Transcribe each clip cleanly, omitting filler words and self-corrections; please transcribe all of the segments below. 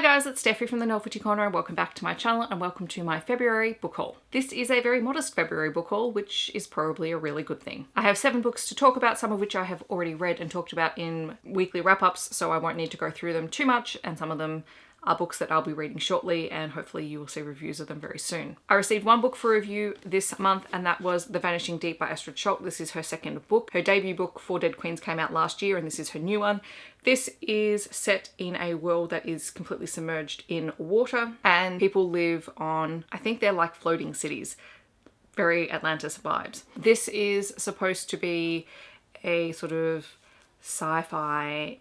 Hi guys, it's Steffi from the Novelty Corner and welcome back to my channel and welcome to my February book haul. This is a very modest February book haul, which is probably a really good thing. I have 7 books to talk about, some of which I have already read and talked about in weekly wrap-ups, so I won't need to go through them too much, and some of them are books that I'll be reading shortly and hopefully you will see reviews of them very soon. I received 1 book for review this month and that was The Vanishing Deep by Astrid Schultz. This is her 2nd book. Her debut book, Four Dead Queens, came out last year and this is her new one. This is set in a world that is completely submerged in water and people live on, I think they're like floating cities. Very Atlantis vibes. This is supposed to be a sort of sci-fi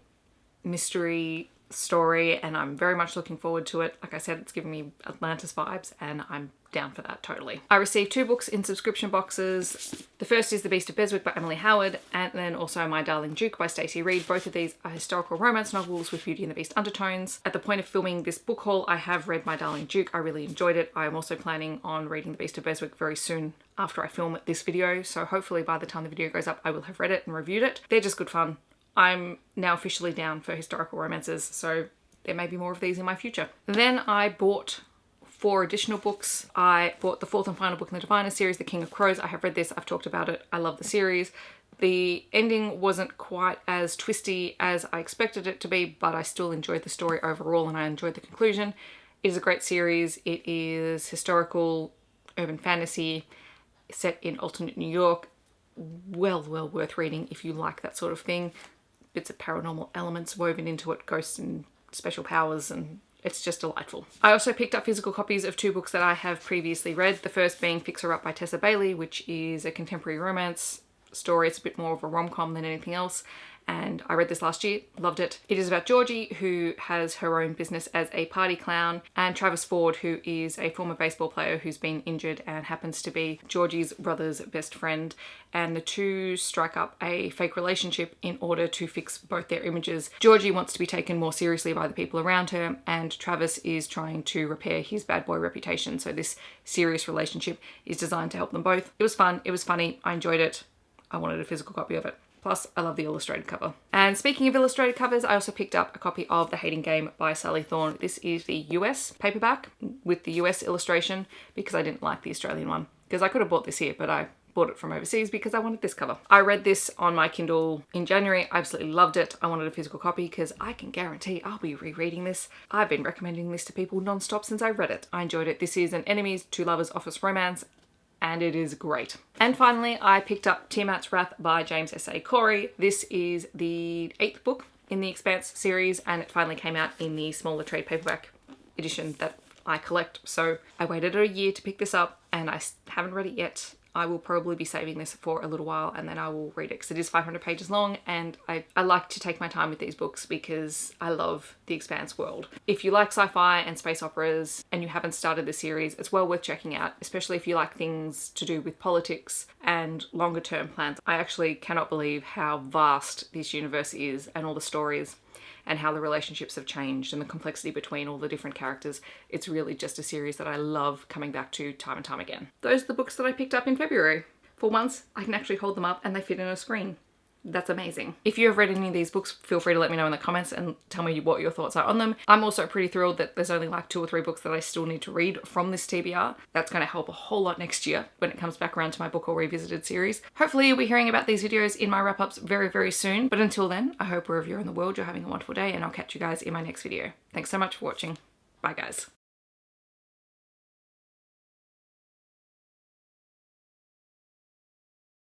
mystery story and I'm very much looking forward to it. Like I said, it's giving me Atlantis vibes and I'm down for that totally. I received 2 books in subscription boxes. The first is The Beast of Beswick by Emily Howard and then also My Darling Duke by Stacey Reid. Both of these are historical romance novels with Beauty and the Beast undertones. At the point of filming this book haul, I have read My Darling Duke. I really enjoyed it. I am also planning on reading The Beast of Beswick very soon after I film this video, so hopefully by the time the video goes up I will have read it and reviewed it. They're just good fun. I'm now officially down for historical romances, so there may be more of these in my future. Then I bought 4 additional books. I bought the 4th and final book in the Diviner series, The King of Crows. I have read this, I've talked about it, I love the series. The ending wasn't quite as twisty as I expected it to be, but I still enjoyed the story overall and I enjoyed the conclusion. It is a great series. It is historical, urban fantasy, set in alternate New York. Well worth reading if you like that sort of thing. Bits of paranormal elements woven into it, ghosts and special powers, and it's just delightful. I also picked up physical copies of 2 books that I have previously read. The first being Fix Her Up by Tessa Bailey, which is a contemporary romance story. It's a bit more of a rom-com than anything else. And I read this last year, loved it. It is about Georgie, who has her own business as a party clown, and Travis Ford, who is a former baseball player who's been injured and happens to be Georgie's brother's best friend. And the 2 strike up a fake relationship in order to fix both their images. Georgie wants to be taken more seriously by the people around her, and Travis is trying to repair his bad boy reputation. So this serious relationship is designed to help them both. It was fun, it was funny, I enjoyed it. I wanted a physical copy of it. Plus, I love the illustrated cover. And speaking of illustrated covers, I also picked up a copy of The Hating Game by Sally Thorne. This is the US paperback with the US illustration because I didn't like the Australian one. Because I could have bought this here, but I bought it from overseas because I wanted this cover. I read this on my Kindle in January. I absolutely loved it. I wanted a physical copy because I can guarantee I'll be rereading this. I've been recommending this to people non-stop since I read it. I enjoyed it. This is an enemies to lovers office romance, and it is great. And finally, I picked up Tiamat's Wrath by James S.A. Corey. This is the 8th book in the Expanse series, and it finally came out in the smaller trade paperback edition that I collect. So I waited a year to pick this up, and I haven't read it yet. I will probably be saving this for a little while and then I will read it because it is 500 pages long, and I like to take my time with these books because I love the Expanse world. If you like sci-fi and space operas and you haven't started the series, it's well worth checking out, especially if you like things to do with politics and longer term plans. I actually cannot believe how vast this universe is and all the stories and how the relationships have changed and the complexity between all the different characters. It's really just a series that I love coming back to time and time again. Those are the books that I picked up in February. For once, I can actually hold them up and they fit in a screen. That's amazing. If you have read any of these books, feel free to let me know in the comments and tell me what your thoughts are on them. I'm also pretty thrilled that there's only like 2 or 3 books that I still need to read from this TBR. That's going to help a whole lot next year when it comes back around to my Book Haul Revisited series. Hopefully you'll be hearing about these videos in my wrap-ups very soon. But until then, I hope wherever you're in the world you're having a wonderful day, and I'll catch you guys in my next video. Thanks so much for watching. Bye guys.